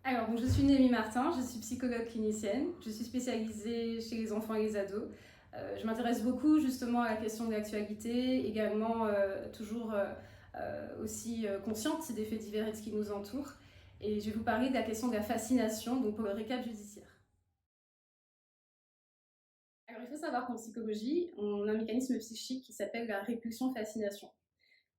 Alors, donc, je suis Némi Martin, je suis psychologue clinicienne, je suis spécialisée chez les enfants et les ados. Je m'intéresse beaucoup justement à la question de l'actualité, également toujours aussi consciente des faits divers et de ce qui nous entoure. Et je vais vous parler de la question de la fascination, donc pour le récap judiciaire. Alors, il faut savoir qu'en psychologie, on a un mécanisme psychique qui s'appelle la répulsion-fascination.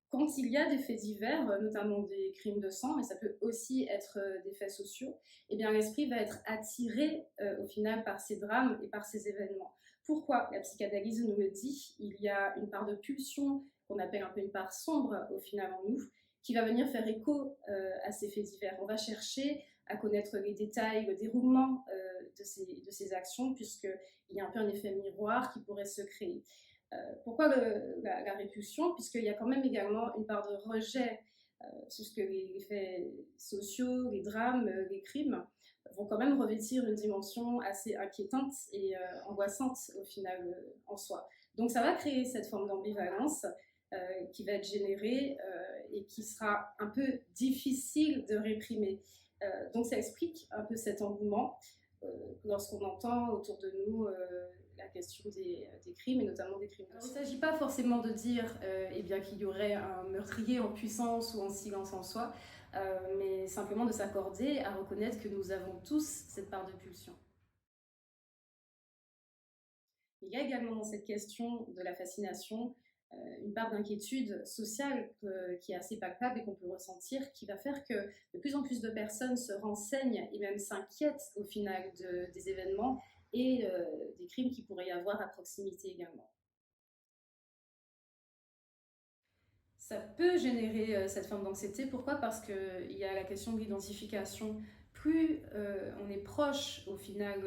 Quand il y a des faits divers, notamment des crimes de sang, mais ça peut aussi être des faits sociaux, eh bien l'esprit va être attiré au final par ces drames et par ces événements. Pourquoi? La psychanalyse nous le dit, il y a une part de pulsion qu'on appelle un peu une part sombre au final en nous, qui va venir faire écho à ces faits divers. On va chercher à connaître les détails, le déroulement de ces actions, puisqu'il y a un peu un effet miroir qui pourrait se créer. Pourquoi la répulsion? Puisqu'il y a quand même également une part de rejet, puisque les faits sociaux, les drames, les crimes vont quand même revêtir une dimension assez inquiétante et angoissante au final en soi. Donc ça va créer cette forme d'ambivalence qui va être générée et qui sera un peu difficile de réprimer. Donc ça explique un peu cet engouement lorsqu'on entend autour de nous la question des crimes et notamment des crimes. Alors, il ne s'agit pas forcément de dire eh bien, qu'il y aurait un meurtrier en puissance ou en silence en soi, mais simplement de s'accorder à reconnaître que nous avons tous cette part de pulsion. Il y a également dans cette question de la fascination une part d'inquiétude sociale qui est assez palpable et qu'on peut ressentir, qui va faire que de plus en plus de personnes se renseignent et même s'inquiètent au final des événements et des crimes qu'il pourrait y avoir à proximité également. Ça peut générer cette forme d'anxiété. Pourquoi? Parce qu'il y a la question de l'identification. Plus on est proche au final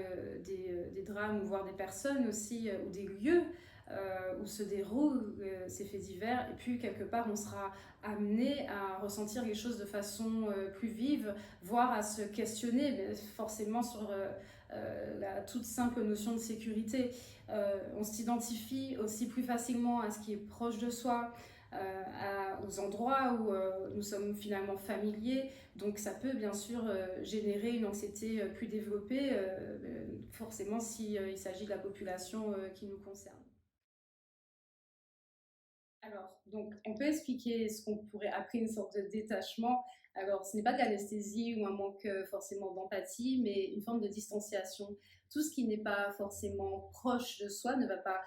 des drames, voire des personnes aussi, ou des lieux où se déroulent ces faits divers, et puis quelque part on sera amené à ressentir les choses de façon plus vive, voire à se questionner forcément sur la toute simple notion de sécurité. On s'identifie aussi plus facilement à ce qui est proche de soi, aux endroits où nous sommes finalement familiers. Donc ça peut bien sûr générer une anxiété plus développée, forcément s'il s'agit de la population qui nous concerne. Alors, donc, on peut expliquer ce qu'on pourrait appeler une sorte de détachement. Alors, ce n'est pas de l'anesthésie ou un manque forcément d'empathie, mais une forme de distanciation. Tout ce qui n'est pas forcément proche de soi ne va pas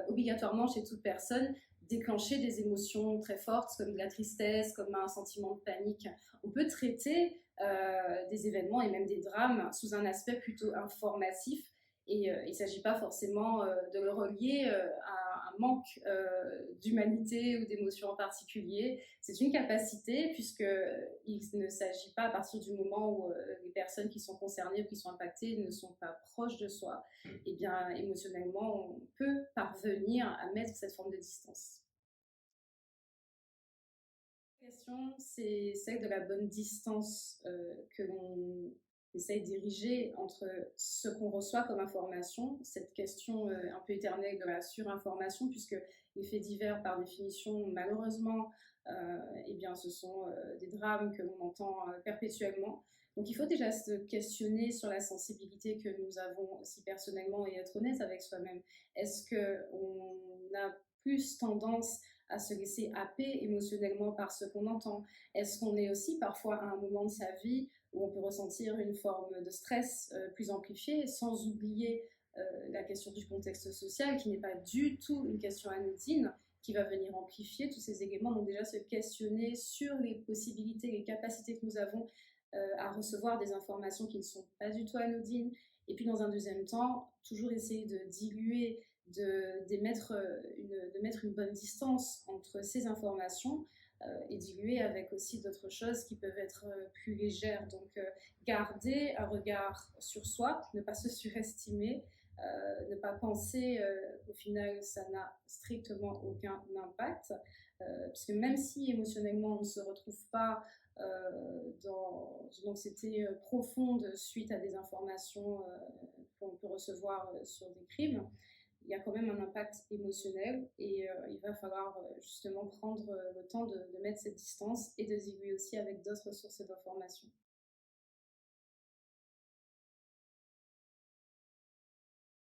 obligatoirement chez toute personne déclencher des émotions très fortes comme de la tristesse, comme un sentiment de panique. On peut traiter des événements et même des drames sous un aspect plutôt informatif, et il ne s'agit pas forcément de le relier à un manque d'humanité ou d'émotion en particulier. C'est une capacité, puisqu'il ne s'agit pas, à partir du moment où les personnes qui sont concernées ou qui sont impactées ne sont pas proches de soi, et bien émotionnellement, on peut parvenir à mettre cette forme de distance. La question, c'est celle de la bonne distance que l'on essaye d'ériger entre ce qu'on reçoit comme information, cette question un peu éternelle de la surinformation, puisque les faits divers, par définition, malheureusement, eh bien, ce sont des drames que l'on entend perpétuellement. Donc il faut déjà se questionner sur la sensibilité que nous avons aussi personnellement et être honnête avec soi-même. Est-ce qu'on a plus tendance à se laisser happer émotionnellement par ce qu'on entend? Est-ce qu'on est aussi parfois à un moment de sa vie où on peut ressentir une forme de stress plus amplifiée, sans oublier la question du contexte social, qui n'est pas du tout une question anodine, qui va venir amplifier tous ces éléments. Donc déjà se questionner sur les possibilités, les capacités que nous avons à recevoir des informations qui ne sont pas du tout anodines. Et puis dans un deuxième temps, toujours essayer de diluer, de mettre une bonne distance entre ces informations et diluer avec aussi d'autres choses qui peuvent être plus légères. Donc garder un regard sur soi, ne pas se surestimer, ne pas penser au final ça n'a strictement aucun impact, parce que même si émotionnellement on ne se retrouve pas dans une anxiété profonde suite à des informations qu'on peut recevoir sur des crimes, il y a quand même un impact émotionnel, et il va falloir justement prendre le temps de mettre cette distance et de diluer aussi avec d'autres sources d'informations.